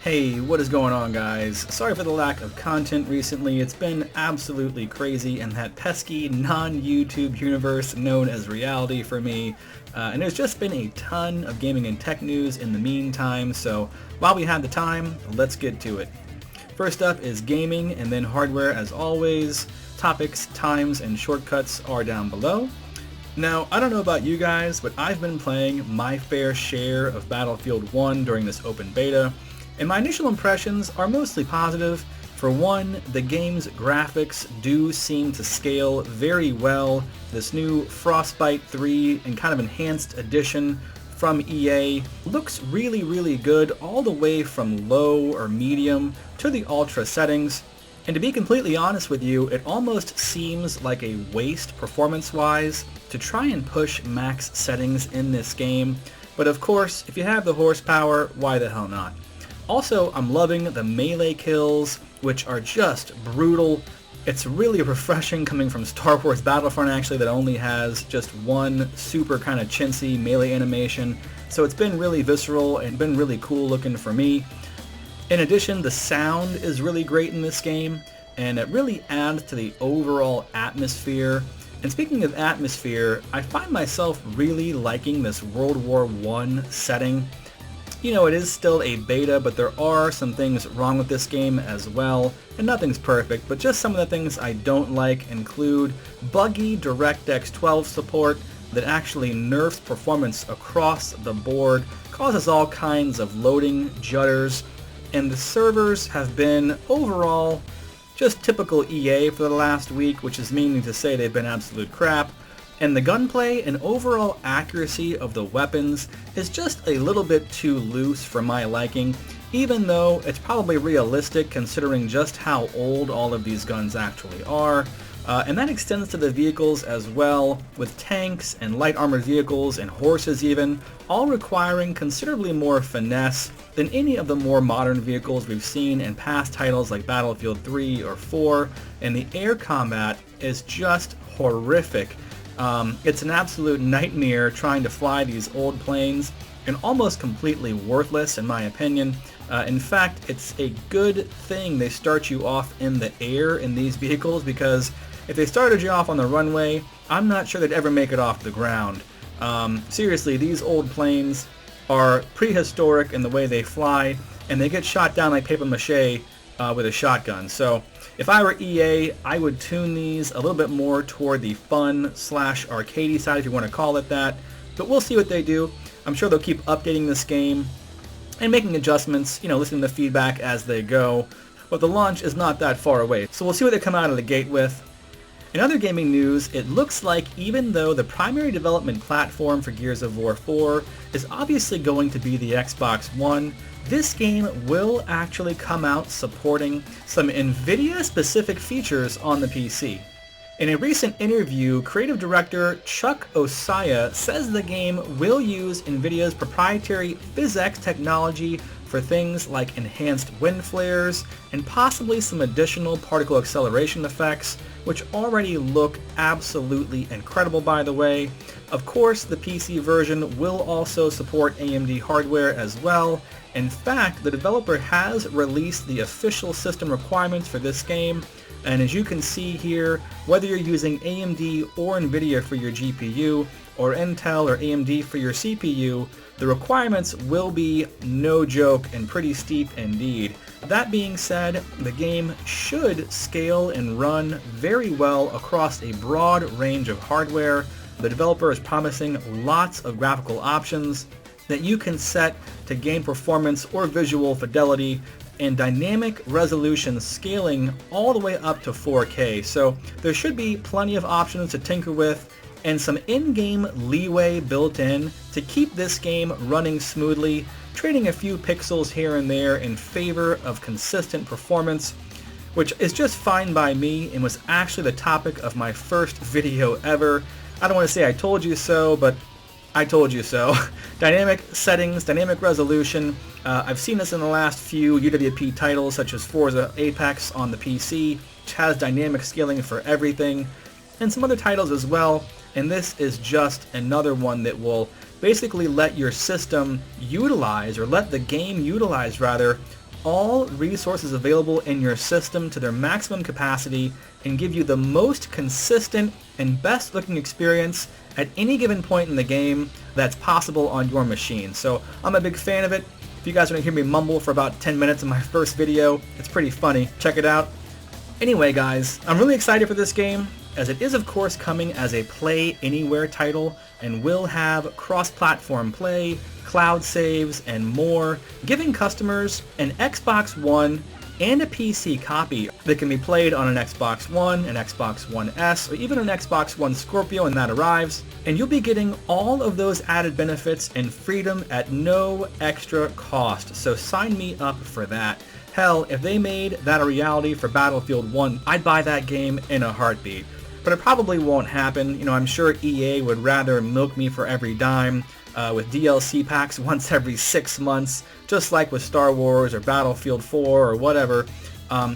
Hey, what is going on, guys? Sorry for the lack of content recently. It's been absolutely crazy in that pesky non-YouTube universe known as reality for me. And there's just been a ton of gaming and tech news in the meantime, so while we have the time, let's get to it. First up is gaming and then hardware as always. Topics, times, and shortcuts are down below. Now, I don't know about you guys, but I've been playing my fair share of Battlefield 1 during this open beta. And my initial impressions are mostly positive. For one, the game's graphics do seem to scale very well. This new Frostbite 3 and kind of enhanced edition from EA looks really good all the way from low or medium to the ultra settings. And to be completely honest with you, it almost seems like a waste performance-wise to try and push max settings in this game. But of course, if you have the horsepower, why the hell not? Also, I'm loving the melee kills, which are just brutal. It's really refreshing coming from Star Wars Battlefront actually that only has just one super kind of chintzy melee animation. So it's been really visceral and been really cool looking for me. In addition, the sound is really great in this game, and it really adds to the overall atmosphere. And speaking of atmosphere, I find myself really liking this World War I setting. You know, it is still a beta, but there are some things wrong with this game as well, and nothing's perfect, but just some of the things I don't like include buggy DirectX 12 support that actually nerfs performance across the board, causes all kinds of loading judders, and the servers have been overall just typical EA for the last week, which is meaning to say they've been absolute crap. And the gunplay and overall accuracy of the weapons is just a little bit too loose for my liking, even though it's probably realistic considering just how old all of these guns actually are. And that extends to the vehicles as well, with tanks and light armored vehicles and horses even, all requiring considerably more finesse than any of the more modern vehicles we've seen in past titles like Battlefield 3 or 4, and the air combat is just horrific. It's an absolute nightmare trying to fly these old planes, and almost completely worthless in my opinion. In fact, it's a good thing they start you off in the air in these vehicles, because if they started you off on the runway, I'm not sure they'd ever make it off the ground. Seriously, these old planes are prehistoric in the way they fly, and they get shot down like paper mache with a shotgun. So if I were EA, I would tune these a little bit more toward the fun/arcadey side, if you want to call it that. But we'll see what they do. I'm sure they'll keep updating this game and making adjustments, you know, listening to feedback as they go. But the launch is not that far away, so we'll see what they come out of the gate with. In other gaming news, it looks like even though the primary development platform for Gears of War 4 is obviously going to be the Xbox One, this game will actually come out supporting some NVidia specific features on the PC. In a recent interview, creative director Chuck Osaya says the game will use NVIDIA's proprietary PhysX technology for things like enhanced wind flares and possibly some additional particle acceleration effects, which already look absolutely incredible by the way. Of course, the PC version will also support AMD hardware as well. In fact, the developer has released the official system requirements for this game, and as you can see here, whether you're using AMD or NVIDIA for your GPU, or Intel or AMD for your CPU, the requirements will be no joke and pretty steep indeed. That being said, the game should scale and run very well across a broad range of hardware. The developer is promising lots of graphical options that you can set to gain performance or visual fidelity, and dynamic resolution scaling all the way up to 4K. So there should be plenty of options to tinker with, and some in-game leeway built in to keep this game running smoothly, trading a few pixels here and there in favor of consistent performance, which is just fine by me and was actually the topic of my first video ever. I don't want to say I told you so, but I told you so. Dynamic settings, dynamic resolution. I've seen this in the last few UWP titles such as Forza Apex on the PC, which has dynamic scaling for everything, and some other titles as well. And this is just another one that will basically let your system utilize, or let the game utilize rather, all resources available in your system to their maximum capacity and give you the most consistent and best looking experience at any given point in the game that's possible on your machine. So I'm a big fan of it. If you guys want to hear me mumble for about 10 minutes in my first video, it's pretty funny. Check it out. Anyway guys, I'm really excited for this game, as it is of course coming as a Play Anywhere title and will have cross-platform play, cloud saves, and more, giving customers an Xbox One and a PC copy that can be played on an Xbox One, an Xbox One S, or even an Xbox One Scorpio when that arrives, and you'll be getting all of those added benefits and freedom at no extra cost, so sign me up for that. Hell, if they made that a reality for Battlefield 1, I'd buy that game in a heartbeat. But it probably won't happen. You know, I'm sure EA would rather milk me for every dime with DLC packs once every 6 months, just like with Star Wars or Battlefield 4 or whatever.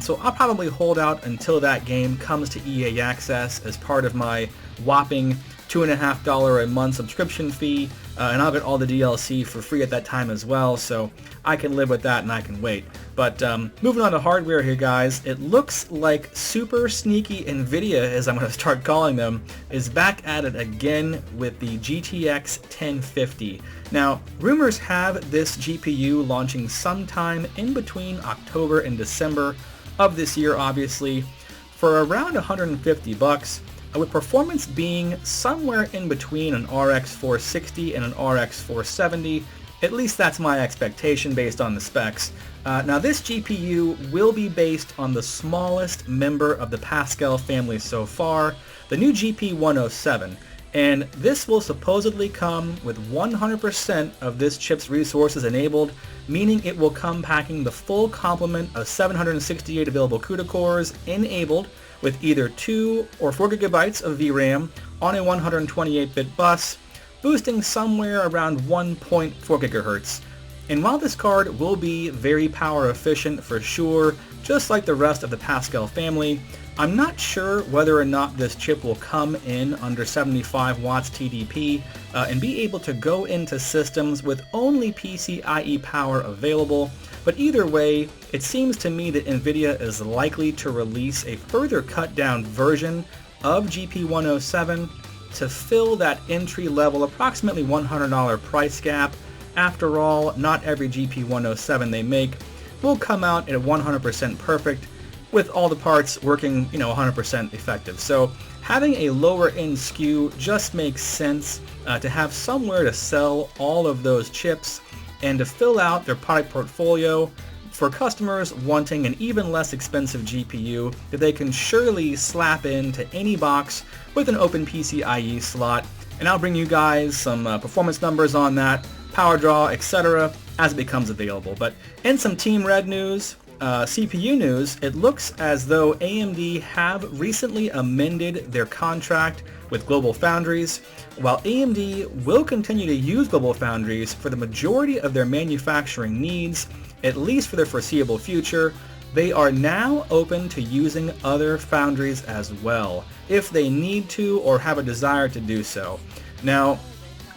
So I'll probably hold out until that game comes to EA Access as part of my whopping $2.50 a month subscription fee, and I'll get all the DLC for free at that time as well, so I can live with that and I can wait. But moving on to hardware here guys, it looks like super sneaky NVIDIA, as I'm going to start calling them, is back at it again with the GTX 1050. Now, rumors have this GPU launching sometime in between October and December of this year, obviously, for around $150, with performance being somewhere in between an RX 460 and an RX 470. At least that's my expectation based on the specs. Now this GPU will be based on the smallest member of the Pascal family so far, the new GP107, and this will supposedly come with 100% of this chip's resources enabled, meaning it will come packing the full complement of 768 available CUDA cores enabled with either 2 or 4 gigabytes of VRAM on a 128-bit bus, boosting somewhere around 1.4 gigahertz. And while this card will be very power efficient for sure, just like the rest of the Pascal family, I'm not sure whether or not this chip will come in under 75 watts TDP and be able to go into systems with only PCIe power available. But either way, it seems to me that NVIDIA is likely to release a further cut down version of GP107 to fill that entry-level, approximately $100 price gap. After all, not every GP107 they make will come out at 100% perfect, with all the parts working, 100% effective. So having a lower end SKU just makes sense to have somewhere to sell all of those chips and to fill out their product portfolio for customers wanting an even less expensive GPU that they can surely slap into any box with an open PCIe slot. And I'll bring you guys some performance numbers on that, power draw, etc. as it becomes available. But in some Team Red news, CPU news, it looks as though AMD have recently amended their contract with GlobalFoundries. While AMD will continue to use GlobalFoundries for the majority of their manufacturing needs, at least for the foreseeable future, they are now open to using other foundries as well, if they need to or have a desire to do so. Now,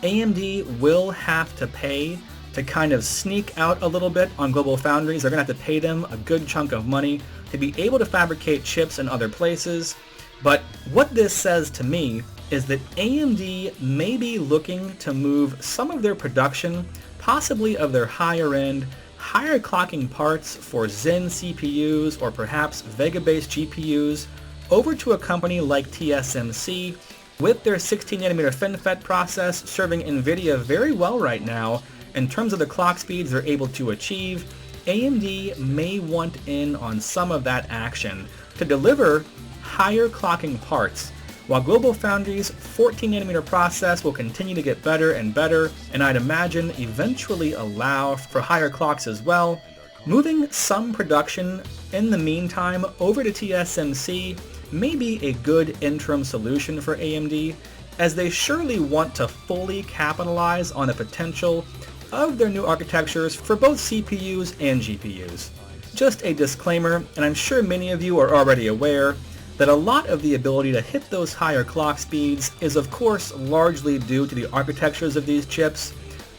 AMD will have to pay to kind of sneak out a little bit on GlobalFoundries. They're going to have to pay them a good chunk of money to be able to fabricate chips in other places. But what this says to me is that AMD may be looking to move some of their production, possibly of their higher end, higher clocking parts for Zen CPUs or perhaps Vega-based GPUs, over to a company like TSMC with their 16nm FinFET process serving NVIDIA very well right now. In terms of the clock speeds they're able to achieve, AMD may want in on some of that action to deliver higher clocking parts. While GlobalFoundries' 14nm process will continue to get better and better, and I'd imagine eventually allow for higher clocks as well, moving some production in the meantime over to TSMC may be a good interim solution for AMD, as they surely want to fully capitalize on the potential of their new architectures for both CPUs and GPUs. Just a disclaimer, and I'm sure many of you are already aware, that a lot of the ability to hit those higher clock speeds is of course largely due to the architectures of these chips,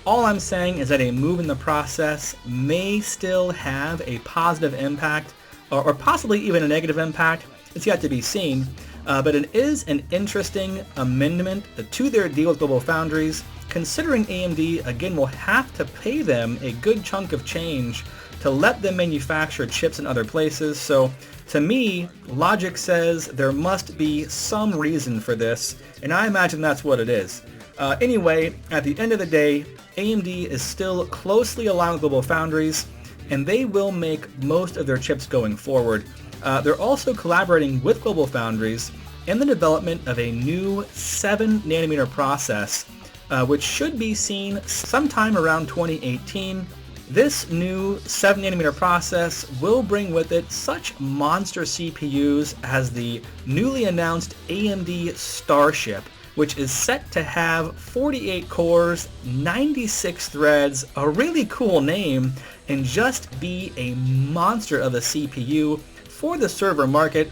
All I'm saying is that a move in the process may still have a positive impact, or possibly even a negative impact. It's yet to be seen, but it is an interesting amendment to their deal with GlobalFoundries, considering AMD again will have to pay them a good chunk of change to let them manufacture chips in other places. So to me, logic says there must be some reason for this, and I imagine that's what it is. Anyway, at the end of the day, AMD is still closely aligned with GlobalFoundries, and they will make most of their chips going forward. They're also collaborating with GlobalFoundries in the development of a new 7nm process, which should be seen sometime around 2018. This new 7nm process will bring with it such monster CPUs as the newly announced AMD Starship, which is set to have 48 cores, 96 threads, a really cool name, and just be a monster of a CPU for the server market,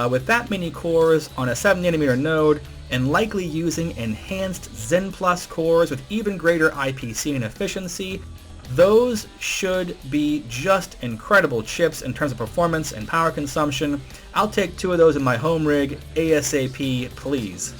with that many cores on a 7nm node, and likely using enhanced Zen Plus cores with even greater IPC and efficiency. Those should be just incredible chips in terms of performance and power consumption. I'll take 2 of those in my home rig ASAP, please.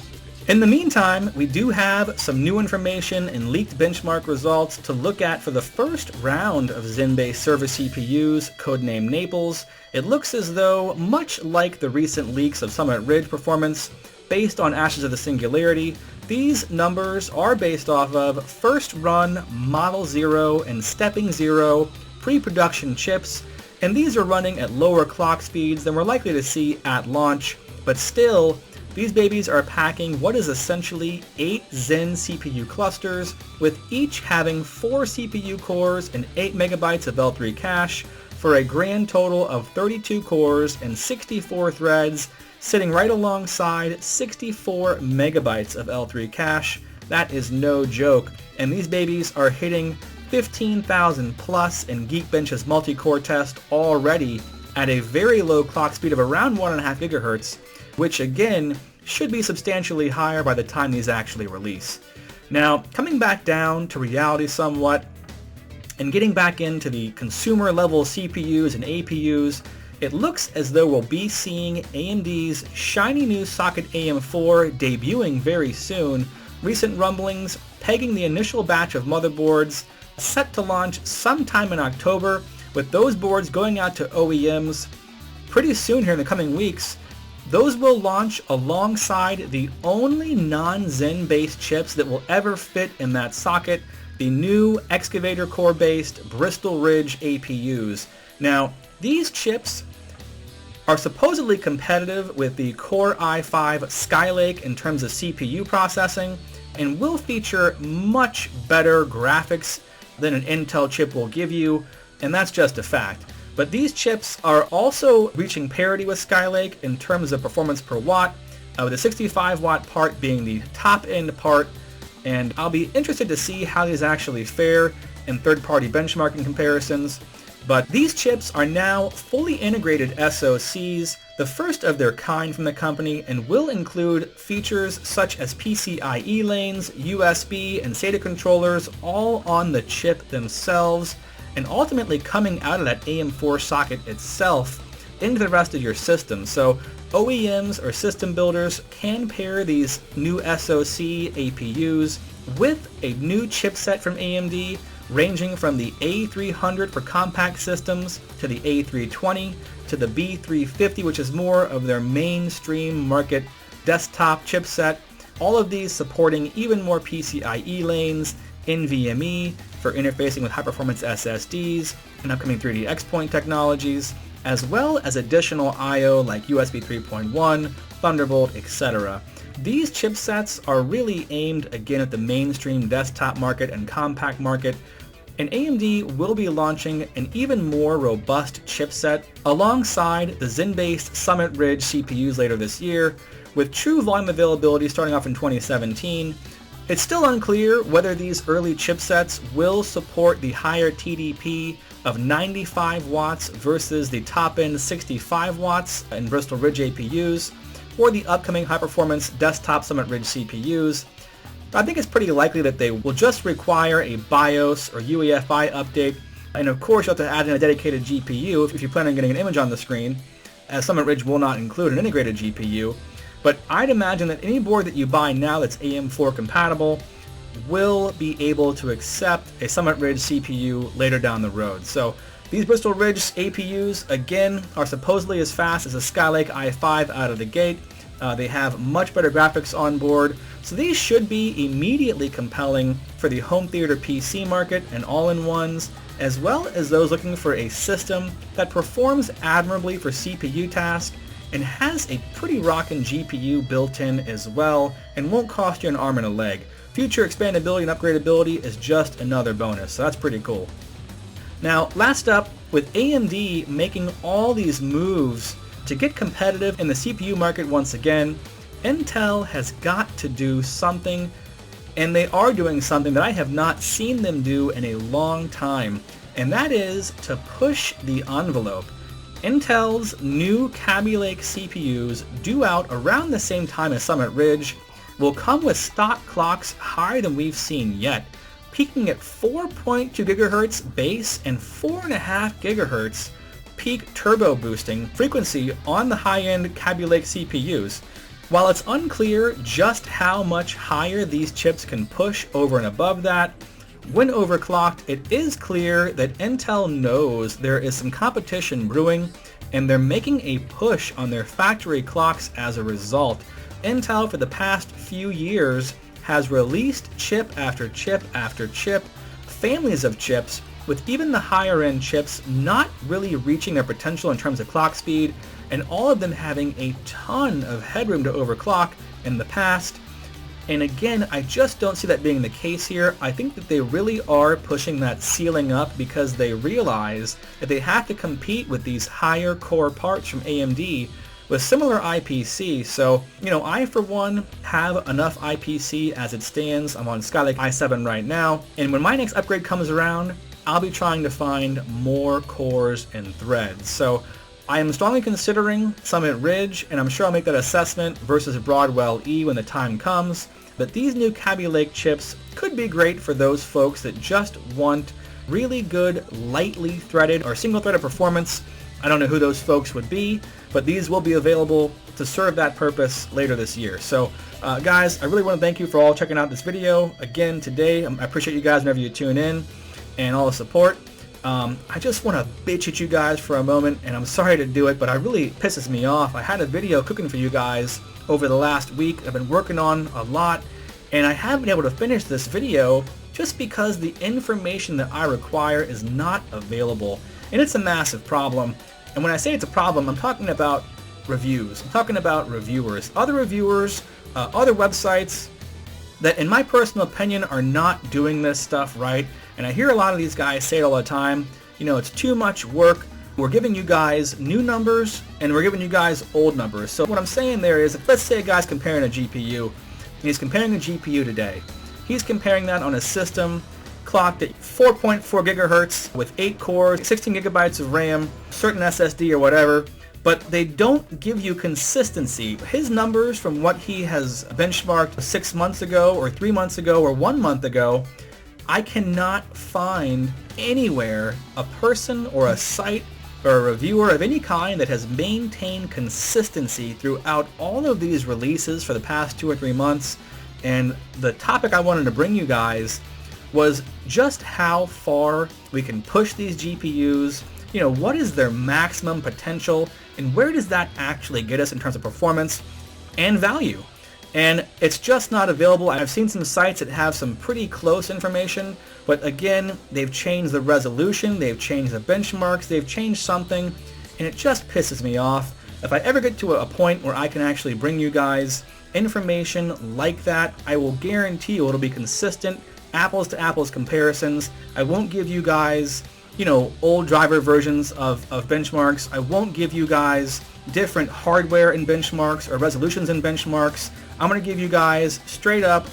In the meantime, we do have some new information and leaked benchmark results to look at for the first round of Zen-based server CPUs, codenamed Naples. It looks as though, much like the recent leaks of Summit Ridge performance, based on Ashes of the Singularity, these numbers are based off of first run Model 0 and Stepping 0 pre-production chips, and these are running at lower clock speeds than we're likely to see at launch, but still, these babies are packing what is essentially 8 Zen CPU clusters, with each having 4 CPU cores and 8 megabytes of L3 cache, for a grand total of 32 cores and 64 threads, sitting right alongside 64 megabytes of L3 cache. That is no joke, and these babies are hitting 15,000 plus in Geekbench's multi-core test already at a very low clock speed of around 1.5 gigahertz, which again should be substantially higher by the time these actually release. Now, coming back down to reality somewhat, and getting back into the consumer level CPUs and APUs, it looks as though we'll be seeing AMD's shiny new socket AM4 debuting very soon. Recent rumblings pegging the initial batch of motherboards set to launch sometime in October, with those boards going out to OEMs pretty soon here in the coming weeks. Those will launch alongside the only non-Zen based chips that will ever fit in that socket, the new Excavator core based Bristol Ridge APUs. Now, these chips are supposedly competitive with the Core i5 Skylake in terms of CPU processing, and will feature much better graphics than an Intel chip will give you, and that's just a fact. But these chips are also reaching parity with Skylake in terms of performance per watt, with the 65 watt part being the top end part, and I'll be interested to see how these actually fare in third-party benchmarking comparisons. But these chips are now fully integrated SoCs, the first of their kind from the company, and will include features such as PCIe lanes, USB, and SATA controllers all on the chip themselves, and ultimately coming out of that AM4 socket itself into the rest of your system. So OEMs or system builders can pair these new SoC APUs with a new chipset from AMD, ranging from the A300 for compact systems to the A320 to the B350, which is more of their mainstream market desktop chipset. All of these supporting even more PCIe lanes, NVMe for interfacing with high-performance SSDs and upcoming 3D XPoint technologies, as well as additional I/O like USB 3.1, Thunderbolt, etc. These chipsets are really aimed again at the mainstream desktop market and compact market, and AMD will be launching an even more robust chipset alongside the Zen-based Summit Ridge CPUs later this year, with true volume availability starting off in 2017. It's still unclear whether these early chipsets will support the higher TDP of 95 watts versus the top-end 65 watts in Bristol Ridge APUs, or the upcoming high-performance desktop Summit Ridge CPUs. I think it's pretty likely that they will just require a BIOS or UEFI update. And of course, you'll have to add in a dedicated GPU if you plan on getting an image on the screen, as Summit Ridge will not include an integrated GPU. But I'd imagine that any board that you buy now that's AM4 compatible will be able to accept a Summit Ridge CPU later down the road. So these Bristol Ridge APUs, again, are supposedly as fast as a Skylake i5 out of the gate. They have much better graphics on board. So these should be immediately compelling for the home theater PC market and all-in-ones, as well as those looking for a system that performs admirably for CPU tasks and has a pretty rockin' GPU built in as well and won't cost you an arm and a leg. Future expandability and upgradability is just another bonus, so that's pretty cool. Now, last up, with AMD making all these moves to get competitive in the CPU market once again, Intel has got to do something, and they are doing something that I have not seen them do in a long time, and that is to push the envelope. Intel's new Kaby Lake CPUs, due out around the same time as Summit Ridge, will come with stock clocks higher than we've seen yet, peaking at 4.2 GHz base and 4.5 GHz peak turbo boosting frequency on the high-end Kaby Lake CPUs. While it's unclear just how much higher these chips can push over and above that, when overclocked, it is clear that Intel knows there is some competition brewing, and they're making a push on their factory clocks as a result. Intel, for the past few years, has released chip after chip after chip, families of chips, with even the higher end chips not really reaching their potential in terms of clock speed, and all of them having a ton of headroom to overclock in the past. And again, I just don't see that being the case here. I think that they really are pushing that ceiling up because they realize that they have to compete with these higher core parts from AMD with similar IPC. So, I for one have enough IPC as it stands. I'm on Skylake i7 right now, and when my next upgrade comes around, I'll be trying to find more cores and threads. So I am strongly considering Summit Ridge, and I'm sure I'll make that assessment versus Broadwell E when the time comes. But these new Kaby Lake chips could be great for those folks that just want really good, lightly threaded or single-threaded performance. I don't know who those folks would be, but these will be available to serve that purpose later this year. So guys, I really want to thank you for all checking out this video again today. I appreciate you guys whenever you tune in and all the support. I just want to bitch at you guys for a moment, and I'm sorry to do it, but it really pisses me off. I had a video cooking for you guys over the last week. I've been working on a lot, and I haven't been able to finish this video just because the information that I require is not available, and it's a massive problem. And when I say it's a problem, I'm talking about reviews. I'm talking about reviewers, other websites that, in my personal opinion, are not doing this stuff right. And I hear a lot of these guys say it all the time, it's too much work. We're giving you guys new numbers, and we're giving you guys old numbers. So what I'm saying there is, let's say a guy's comparing a GPU, and he's comparing a GPU today. He's comparing that on a system clocked at 4.4 gigahertz with 8 cores, 16 gigabytes of RAM, certain SSD or whatever, but they don't give you consistency. His numbers from what he has benchmarked 6 months ago or 3 months ago or 1 month ago, I cannot find anywhere a person or a site or a reviewer of any kind that has maintained consistency throughout all of these releases for the past 2 or 3 months. And the topic I wanted to bring you guys was just how far we can push these GPUs, what is their maximum potential, and where does that actually get us in terms of performance and value. And it's just not available. I've seen some sites that have some pretty close information, but again, they've changed the resolution, they've changed the benchmarks, they've changed something, and it just pisses me off. If I ever get to a point where I can actually bring you guys information like that, I will guarantee you it'll be consistent, apples to apples comparisons. I won't give you guys, old driver versions of benchmarks. I won't give you guys different hardware in benchmarks or resolutions in benchmarks. I'm going to give you guys straight up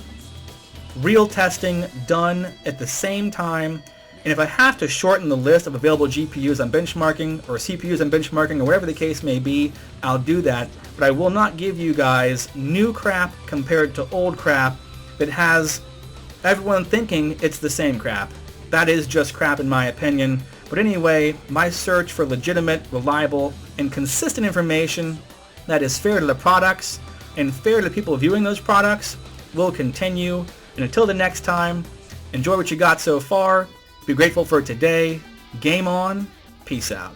real testing done at the same time. And if I have to shorten the list of available GPUs I'm benchmarking or CPUs I'm benchmarking or whatever the case may be, I'll do that. But I will not give you guys new crap compared to old crap that has everyone thinking it's the same crap. That is just crap in my opinion. But anyway, my search for legitimate, reliable, and consistent information that is fair to the products and fair to the people viewing those products will continue. And until the next time, enjoy what you got so far. Be grateful for today. Game on. Peace out.